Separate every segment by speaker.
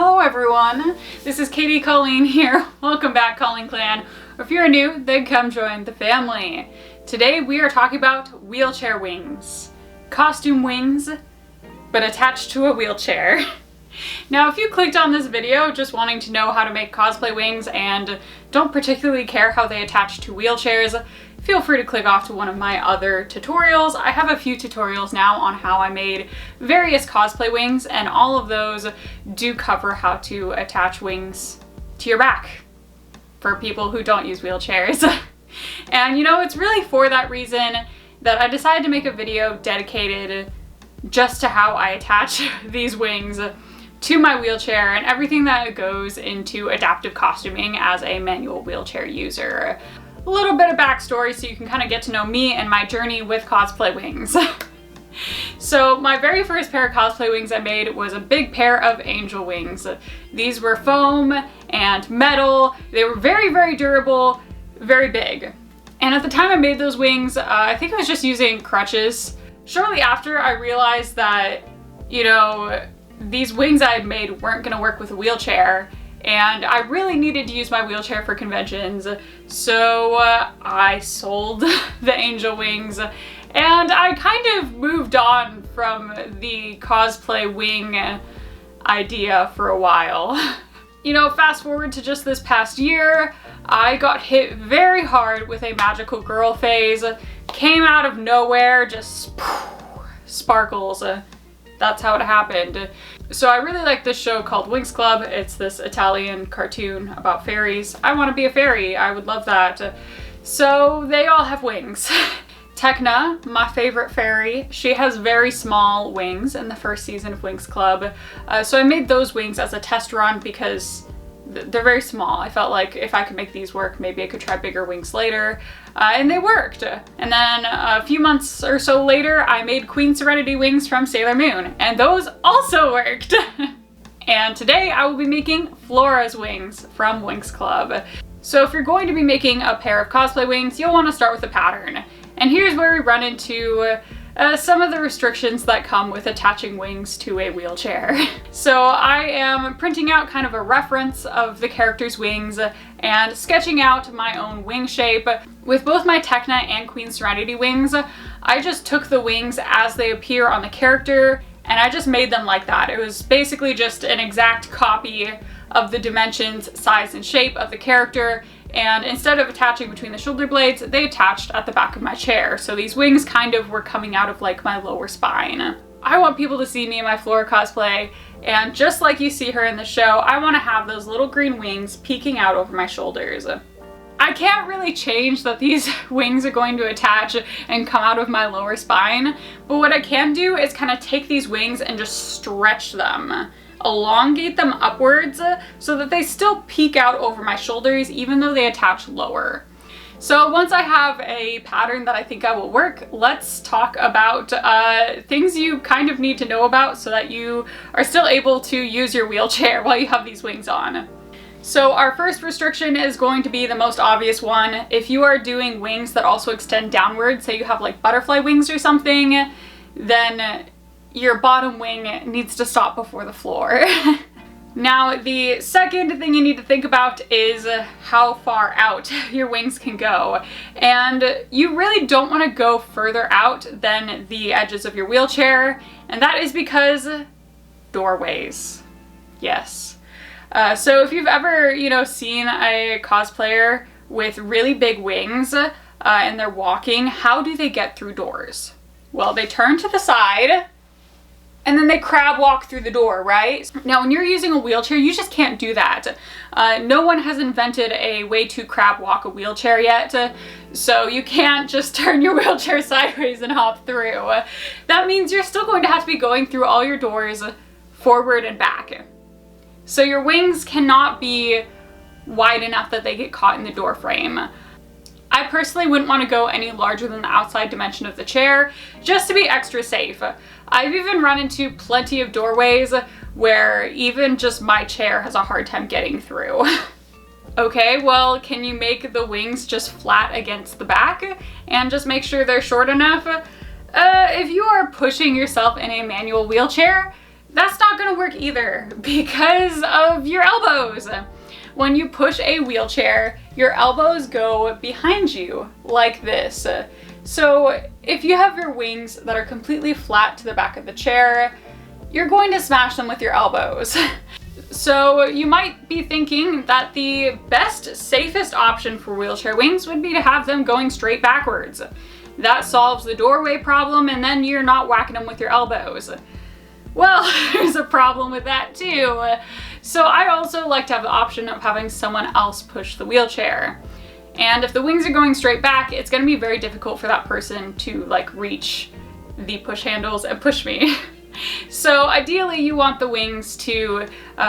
Speaker 1: Hello everyone, this is Katie Colleen here. Welcome back, Colleen Clan. If you're new, then come join the family. Today we are talking about wheelchair wings. Costume wings, but attached to a wheelchair. Now, if you clicked on this video just wanting to know how to make cosplay wings and don't particularly care how they attach to wheelchairs, feel free to click off to one of my other tutorials. I have a few tutorials now on how I made various cosplay wings, and all of those do cover how to attach wings to your back for people who don't use wheelchairs. And you know, it's really for that reason that I decided to make a video dedicated just to how I attach these wings to my wheelchair and everything that goes into adaptive costuming as a manual wheelchair user. A little bit of backstory so you can kind of get to know me and my journey with cosplay wings. So my very first pair of cosplay wings I made was a big pair of angel wings. These were foam and metal. They were very, very durable, very big. And at the time I made those wings, I think I was just using crutches. Shortly after, I realized that, you know, these wings I had made weren't gonna work with a wheelchair, and I really needed to use my wheelchair for conventions, so I sold the angel wings, and I kind of moved on from the cosplay wing idea for a while. You know, fast forward to just this past year, I got hit very hard with a magical girl phase. Came out of nowhere, just sparkles. That's how it happened. So I really like this show called Winx Club. It's this Italian cartoon about fairies. I want to be a fairy. I would love that. So they all have wings. Tecna, my favorite fairy, she has very small wings in the first season of Winx Club. So I made those wings as a test run because they're very small. I felt like if I could make these work, maybe I could try bigger wings later. And they worked. And then a few months or so later, I made Queen Serenity wings from Sailor Moon, and those also worked. And today I will be making Flora's wings from Winx Club. So if you're going to be making a pair of cosplay wings, you'll want to start with a pattern. And here's where we run into some of the restrictions that come with attaching wings to a wheelchair. So I am printing out kind of a reference of the character's wings and sketching out my own wing shape. With both my Tecna and Queen Serenity wings, I just took the wings as they appear on the character and I just made them like that. It was basically just an exact copy of the dimensions, size, and shape of the character, and instead of attaching between the shoulder blades, they attached at the back of my chair. So these wings kind of were coming out of like my lower spine. I want people to see me in my Flora cosplay, and just like you see her in the show, I want to have those little green wings peeking out over my shoulders. I can't really change that these wings are going to attach and come out of my lower spine, but what I can do is kind of take these wings and just stretch them. Elongate them upwards so that they still peek out over my shoulders even though they attach lower. So once I have a pattern that I think I will work, let's talk about things you kind of need to know about so that you are still able to use your wheelchair while you have these wings on. So our first restriction is going to be the most obvious one. If you are doing wings that also extend downward, say you have like butterfly wings or something, then your bottom wing needs to stop before the floor. Now, the second thing you need to think about is how far out your wings can go. And you really don't want to go further out than the edges of your wheelchair, and that is because doorways. Yes. So if you've ever, you know, seen a cosplayer with really big wings and they're walking, how do they get through doors? Well, they turn to the side, and then they crab walk through the door, right? Now, when you're using a wheelchair, you just can't do that. No one has invented a way to crab walk a wheelchair yet, so you can't just turn your wheelchair sideways and hop through. That means you're still going to have to be going through all your doors forward and back. So your wings cannot be wide enough that they get caught in the door frame. I personally wouldn't want to go any larger than the outside dimension of the chair, just to be extra safe. I've even run into plenty of doorways where even just my chair has a hard time getting through. Okay, well, can you make the wings just flat against the back and just make sure they're short enough? If you are pushing yourself in a manual wheelchair, That's not gonna work either because of your elbows. When you push a wheelchair, your elbows go behind you like this. So if you have your wings that are completely flat to the back of the chair, you're going to smash them with your elbows. So you might be thinking that the best, safest option for wheelchair wings would be to have them going straight backwards. That solves the doorway problem, and then you're not whacking them with your elbows. Well, there's a problem with that too. So I also like to have the option of having someone else push the wheelchair. And if the wings are going straight back, it's gonna be very difficult for that person to like reach the push handles and push me. So ideally you want the wings to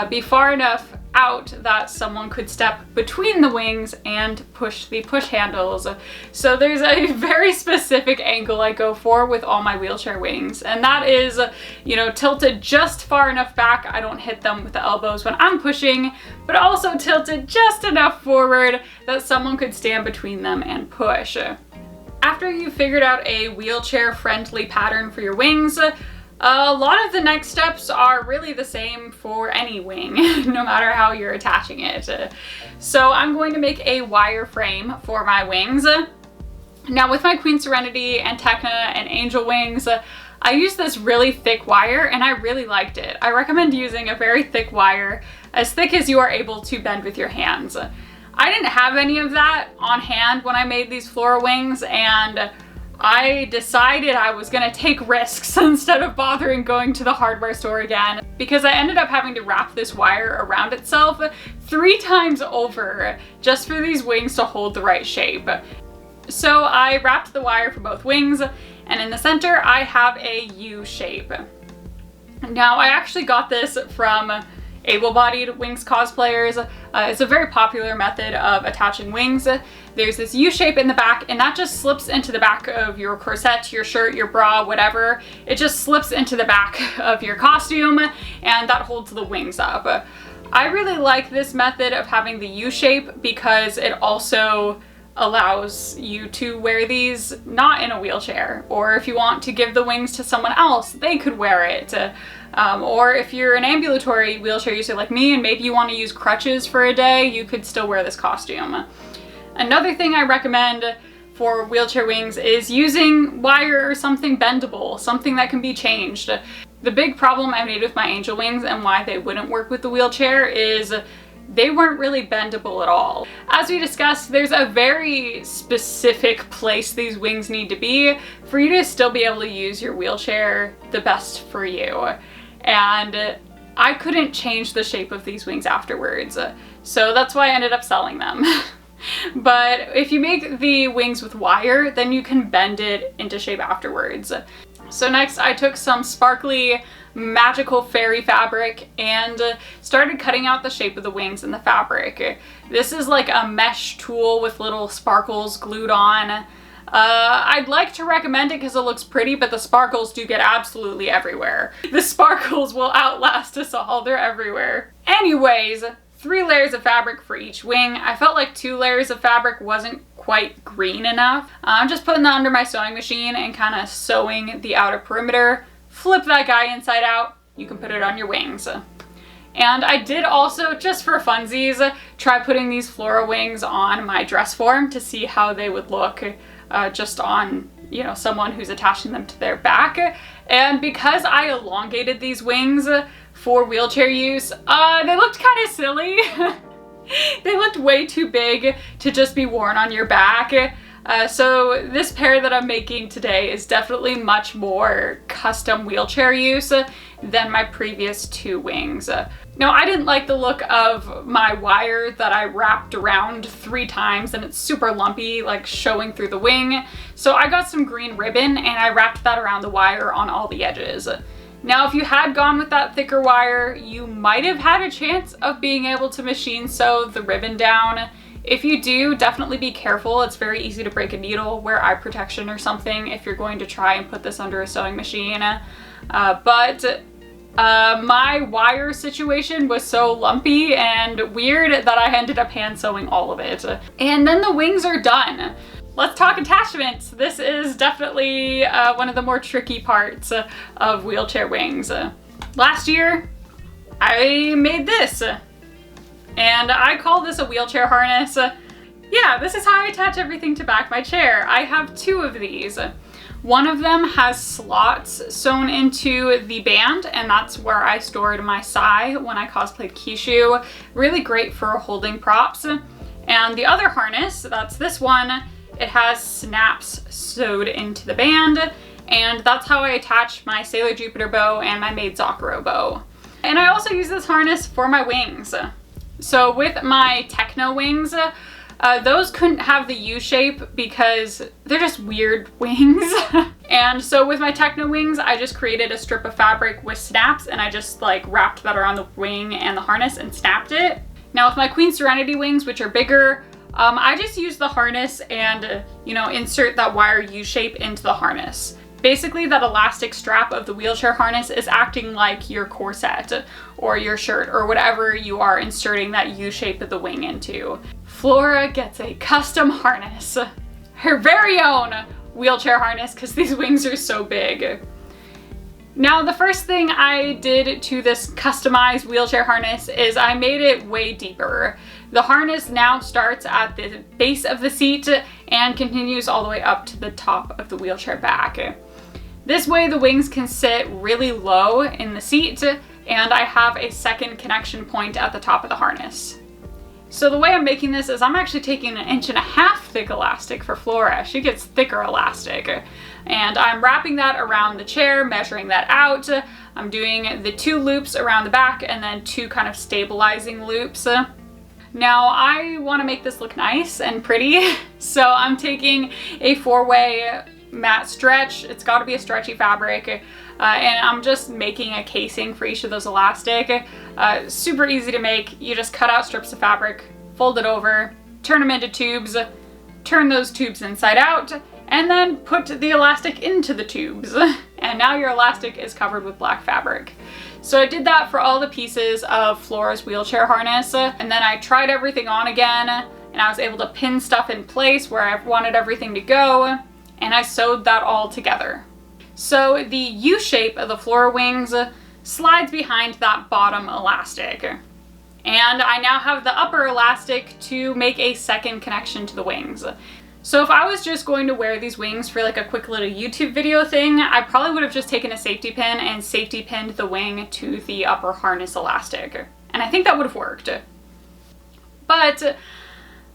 Speaker 1: be far enough out that someone could step between the wings and push the push handles. So there's a very specific angle I go for with all my wheelchair wings, and that is, you know, tilted just far enough back I don't hit them with the elbows when I'm pushing, but also tilted just enough forward that someone could stand between them and push. After you've figured out a wheelchair friendly pattern for your wings, a lot of the next steps are really the same for any wing, no matter how you're attaching it. So I'm going to make a wire frame for my wings. Now with my Queen Serenity and Techna and Angel wings, I used this really thick wire and I really liked it. I recommend using a very thick wire, as thick as you are able to bend with your hands. I didn't have any of that on hand when I made these Flora wings, and I decided I was gonna take risks instead of bothering going to the hardware store again, because I ended up having to wrap this wire around itself 3 times over just for these wings to hold the right shape. So I wrapped the wire for both wings, and in the center I have a U shape. Now I actually got this from able-bodied Winx cosplayers. It's a very popular method of attaching wings. There's this U shape in the back, and that just slips into the back of your corset, your shirt, your bra, whatever. It just slips into the back of your costume, and that holds the wings up. I really like this method of having the U shape because it also allows you to wear these not in a wheelchair, or if you want to give the wings to someone else, they could wear it. Or if you're an ambulatory wheelchair user like me and maybe you want to use crutches for a day, you could still wear this costume. Another thing I recommend for wheelchair wings is using wire or something bendable, something that can be changed. The big problem I made with my Angel wings and why they wouldn't work with the wheelchair is they weren't really bendable at all. As we discussed, there's a very specific place these wings need to be for you to still be able to use your wheelchair the best for you. And I couldn't change the shape of these wings afterwards, so that's why I ended up selling them. But if you make the wings with wire, then you can bend it into shape afterwards. So next I took some sparkly magical fairy fabric and started cutting out the shape of the wings in the fabric. This is like a mesh tool with little sparkles glued on. I'd like to recommend it because it looks pretty, but the sparkles do get absolutely everywhere. The sparkles will outlast us all, they're everywhere. Anyways, 3 layers of fabric for each wing. I felt like 2 layers of fabric wasn't quite green enough. I'm just putting that under my sewing machine and kind of sewing the outer perimeter. Flip that guy inside out, you can put it on your wings. And I did also, just for funsies, try putting these Flora wings on my dress form to see how they would look just on, you know, someone who's attaching them to their back. And because I elongated these wings for wheelchair use, they looked kind of silly. They looked way too big to just be worn on your back. So this pair that I'm making today is definitely much more custom wheelchair use than my previous 2 wings. Now, I didn't like the look of my wire that I wrapped around 3 times, and it's super lumpy, like showing through the wing. So I got some green ribbon and I wrapped that around the wire on all the edges. Now, if you had gone with that thicker wire, you might have had a chance of being able to machine sew the ribbon down. If you do, definitely be careful. It's very easy to break a needle. Wear eye protection or something if you're going to try and put this under a sewing machine. My wire situation was so lumpy and weird that I ended up hand sewing all of it. And then the wings are done. Let's talk attachments. This is definitely one of the more tricky parts of wheelchair wings. last year I made this, and I call this a wheelchair harness. Yeah, this is how I attach everything to back my chair. I have two of these. One of them has slots sewn into the band, and that's where I stored my sai when I cosplayed Kishu. Really great for holding props. And the other harness, that's this one, it has snaps sewed into the band, and that's how I attach my Sailor Jupiter bow and my Maid Zakuro bow. And I also use this harness for my wings. So with my Techno wings, those couldn't have the U shape because they're just weird wings. And so with my Techno wings, I just created a strip of fabric with snaps, and I just like wrapped that around the wing and the harness and snapped it. Now with my Queen Serenity wings, which are bigger, I just use the harness and, you know, insert that wire U shape into the harness. Basically, that elastic strap of the wheelchair harness is acting like your corset or your shirt or whatever you are inserting that U shape of the wing into. Flora gets a custom harness, her very own wheelchair harness, because these wings are so big. Now, the first thing I did to this customized wheelchair harness is I made it way deeper. The harness now starts at the base of the seat and continues all the way up to the top of the wheelchair back. This way the wings can sit really low in the seat, and I have a second connection point at the top of the harness. So the way I'm making this is I'm actually taking 1.5 inch thick elastic for Flora. She gets thicker elastic. And I'm wrapping that around the chair, measuring that out. I'm doing the 2 loops around the back and then 2 kind of stabilizing loops. Now I want to make this look nice and pretty, so I'm taking a 4-way matte stretch. It's got to be a stretchy fabric, and I'm just making a casing for each of those elastic. Super easy to make. You just cut out strips of fabric, fold it over, turn them into tubes, turn those tubes inside out, and then put the elastic into the tubes. And now your elastic is covered with black fabric. So I did that for all the pieces of Flora's wheelchair harness, and then I tried everything on again, and I was able to pin stuff in place where I wanted everything to go, and I sewed that all together. So the U shape of the Flora wings slides behind that bottom elastic. And I now have the upper elastic to make a second connection to the wings. So if I was just going to wear these wings for like a quick little YouTube video thing, I probably would have just taken a safety pin and safety pinned the wing to the upper harness elastic. And I think that would have worked. But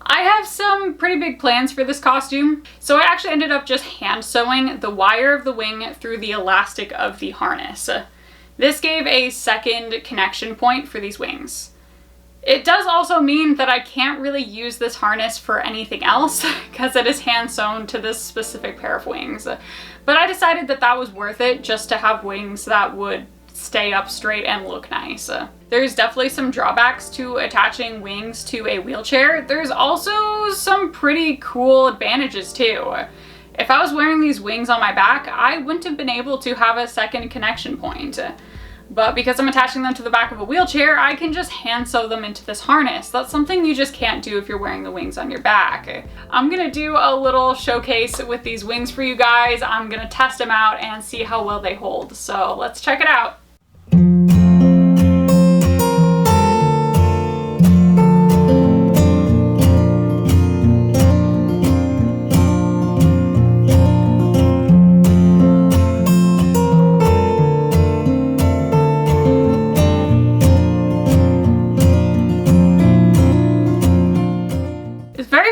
Speaker 1: I have some pretty big plans for this costume. So I actually ended up just hand sewing the wire of the wing through the elastic of the harness. This gave a second connection point for these wings. It does also mean that I can't really use this harness for anything else because it is hand sewn to this specific pair of wings. But I decided that that was worth it just to have wings that would stay up straight and look nice. There's definitely some drawbacks to attaching wings to a wheelchair. There's also some pretty cool advantages too. If I was wearing these wings on my back, I wouldn't have been able to have a second connection point. But because I'm attaching them to the back of a wheelchair, I can just hand sew them into this harness. That's something you just can't do if you're wearing the wings on your back. I'm gonna do a little showcase with these wings for you guys. I'm gonna test them out and see how well they hold. So let's check it out.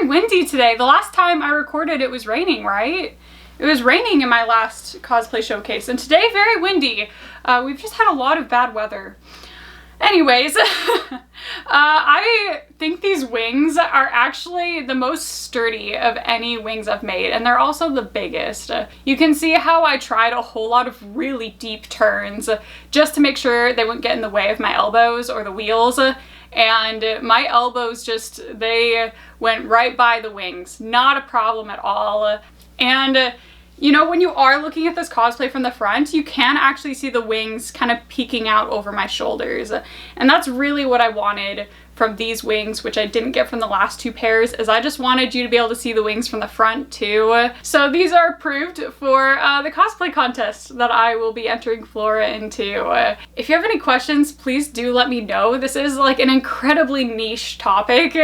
Speaker 1: Windy today. The last time I recorded it was raining, right? It was raining in my last cosplay showcase, and today very windy. We've just had a lot of bad weather. Anyways, I think these wings are actually the most sturdy of any wings I've made, and they're also the biggest. You can see how I tried a whole lot of really deep turns just to make sure they wouldn't get in the way of my elbows or the wheels. And my elbows just, they went right by the wings. Not a problem at all. And you know, when you are looking at this cosplay from the front, you can actually see the wings kind of peeking out over my shoulders. And that's really what I wanted from these wings, which I didn't get from the last two pairs, as I just wanted you to be able to see the wings from the front too. So these are approved for the cosplay contest that I will be entering Flora into. If you have any questions, please do let me know. This is like an incredibly niche topic,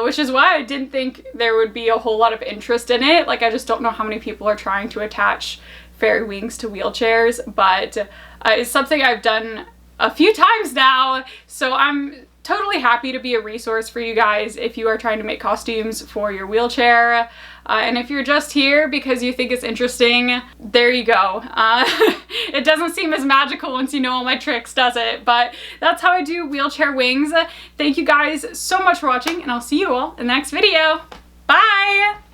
Speaker 1: which is why I didn't think there would be a whole lot of interest in it. Like, I just don't know how many people are trying to attach fairy wings to wheelchairs, but it's something I've done a few times now, so I'm totally happy to be a resource for you guys if you are trying to make costumes for your wheelchair. And if you're just here because you think it's interesting, there you go. It doesn't seem as magical once you know all my tricks, does it? But that's how I do wheelchair wings. Thank you guys so much for watching, and I'll see you all in the next video. Bye!